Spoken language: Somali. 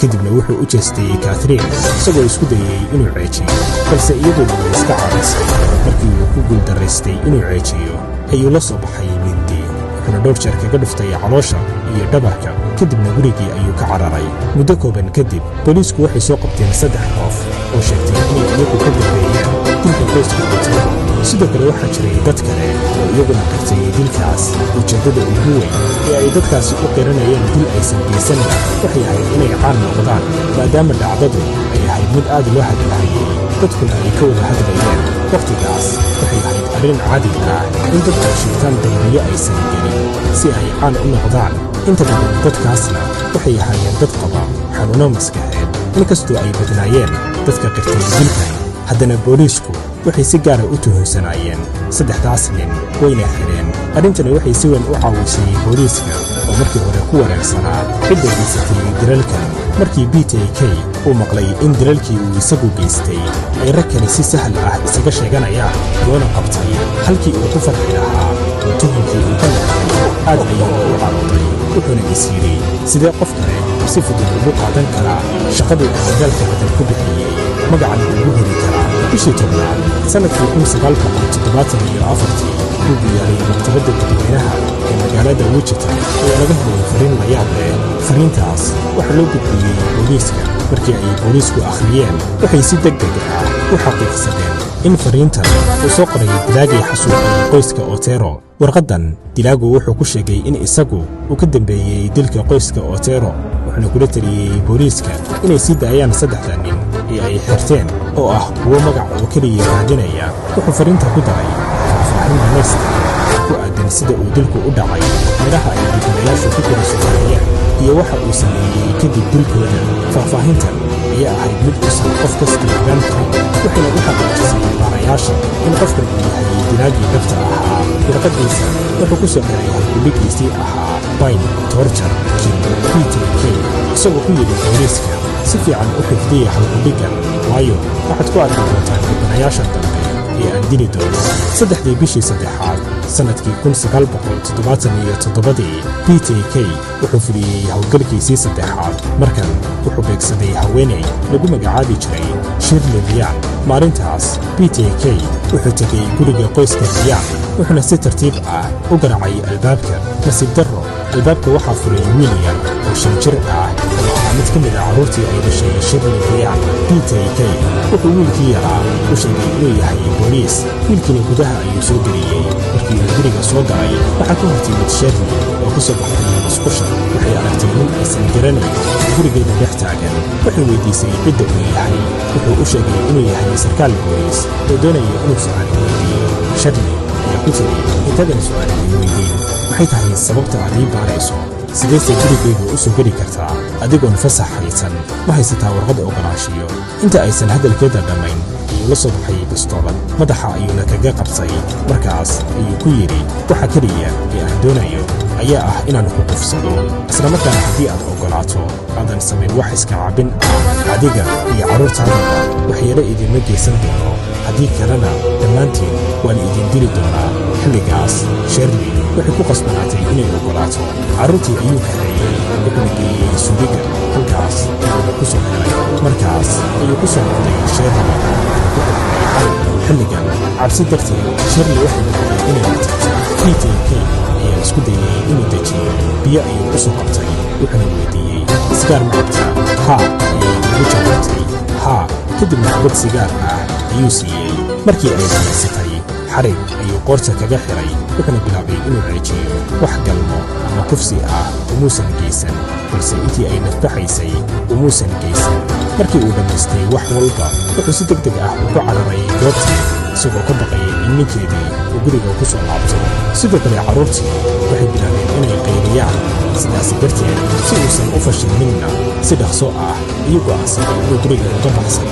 kadibna wuxuu u jeestay Catherine isagoo isku dayay inuu ceejiyo balse iyaduna way iska caabisay markii uu ku guuldaraystay inuu ceejiyo ayuu la soo baxay mindi wuxuuna dhowr jeer kaga dhuftay caloosha iyo dhabarka kadibna gurigii ayuu ka cararay muddo kooban kadib booliisku waxay soo qabteen 3 qof oo sheegtay inay iyagu ka dambeeyeen dilka qoyska Otero sidoo kale waxaa jiray dad kale oo iyaguna qirtay dilkaas ujeeddada ugu weyn ee ay dadkaasi u qiranayeen dil aysan geysan waxay ahayd inay caan noqdaan maadaama dhacdadu ay ahayd mid aad loo hadalhayay dadkuna ay ka wada hadlayeen waqtigaas waxay ahayd arrin caadi ah in dad ay sheegtaan dambiyo aysan gelin si ay caan u noqdaan inta badan dadkaasna waxay ahaayeen dad qaba xanuuno maskaxeed inkastoo ay badnaayeen dadka qirtay dilkan haddana booliisku waxay si gaara u tuhunsanayeen 3daas nin wayna xireen arrintani waxay si weyn u caawisay booliiska oo markii hore ku wareersanaa cidda geysatay dilalkan markii BTK uu maqlay in dilalkii uu isagu geystay ay rag kale si sahal ah isaga sheeganayaan loona qabtay halkii uu ku farxi lahaa oo tuhunkii uu ka noqday aad ayuu u carooday wuxuuna is yidhi sidee qof kale si fudud ugu qaadan karaa shaqadii uu dagaalka badan ku bixiyey magacan ugu heli karaa bishii tobnaad sanadkii 1974 uu diyaariyey maktabadda dadweynaha ee magaalada Wichita ayaa laga helay fariin la yaab leh fariintaas waxaa loo gudbiyey booliiska markii ay booliisku akhriyeen waxay si degdeg ah u xaqiiqsadeen in fariintan uu soo qoray dilaagii xasuuqay qoyska Otero warqadan dilaagu wuxuu ku sheegay in isagu uu ka dambeeyey dilka qoyska Otero wuxuuna kula taliyey booliiska inay sii daayaan 3 nin ee ay xirteen oo ah kuwo magac oo keliya raadinaya wuxuu fariinta ku daray faahfaahin dhammaystiran ku aadan sida uu dilku u dhacay midhaha ay dibnayaashu ku kala sugayeen iyo waxa uu sameeyey kadib dilkooda faahfaahintan ayaa ahayd mid uusan qof kasta ogaan karin waxayna u xaqiijisay baarayaasha in qofkan uu yahay dilaagii dhabta ahaa warqadiisa wuxuu ku soo xiray halkudhigiisii ahaa Pine Torture Kill BTK isagoo ku yidhi booliiska si fiican u xifdiya halkudhigan waayo waxaad ku arki doontaan dibnayaasha dambe ee aan dili doono 3 bishii saddexaad sanadkii 1977 BTK wuxuu fuliyey hawlgalkiisii saddexaad markan wuxuu beegsaday haweeney lagu magacaabi jiray Shirley Ryan maalintaas BTK wuxuu tegey guriga qoyska Ryan wuxuuna si tartiib ah u garaacay albaabka nasiib darro albaabka waxaa furay wiil yar oo 5 jir ah oo ahaa mid ka mid ah carruurtii ay dhashay Shirley Ryan BTK wuxuu wiilkii yaraa u sheegay inuu yahay booliis wiilkiina gudaha ayuu soo geliyey markii uu guriga soo galay waxaa ka hortimid Shirley oo ka soo baxday musqusha waxay aragtay nin aysan garanayn gurigeeda dhex taagan waxay weydiisay cidda uu yahay wuxuu u sheegay inuu yahay sarkaal booliis oo doonaya inuu su'aal weydiiyo Shirley ayaa ku tiri intaadan su'aal weydiin maxay tahay sababta aad ii baarayso sideese gurigeyga u soo geli kartaa adigoon fasax haysan ma haysataa warqad ogolaanshiyo inta aysan hadalkeeda dhammayn ayuu la soo baxay bistoolad madaxa ayuuna kaga qabtay markaas ayuu ku yidhi waxa keliya ee aan doonayo ayaa ah inaan ku qufsado isla markaana haddii aad ogolaato aadan samayn wax iska caabin ah adiga iyo carruurtaadaba waxyeelo idinma geysan doono haddii kalena dhammaantiin waan idin dili doonaa xilligaas Shirley waxay ku qasbanaatay inay ogolaato carruurtii ayuu kaxeeyey wuxuuna geeyey suuliga halkaas ayuuna ku soo xiray markaas ayuu ku soo noqday Shirley ku xirnay xilligan cabsi darteed Shirley waxay noqotay inay tagto BTK ayaa isku dayay inuu dejiyo biyo ayuu ku soo qabtay wuxuuna weydiiyey sigaar ma cabtaa haa ayay ugu jawaabtay haa kadibna xabad sigaar ah ayuu siiyey markii ay dhammaysatay xarig ayuu qoorta kaga xiray wuxuuna bilaabay inuu ceejiyo wax galmo ama kufsi ah umuusan geysan balse intii ay nafbaxaysay umuusan geysan markii uu dhammaystay wax walba wuxuu si degdeg ah ugu cararay goobtii isagoo ka baqayay in ninkeedii uu guriga ku soo laabto sidoo kale carruurtii waxay bilaabeen inay qayriyaan sidaas darteed si uusan u fashilminna si dhaqso ah iyagoo ahsaday inuu guriga uga baxsay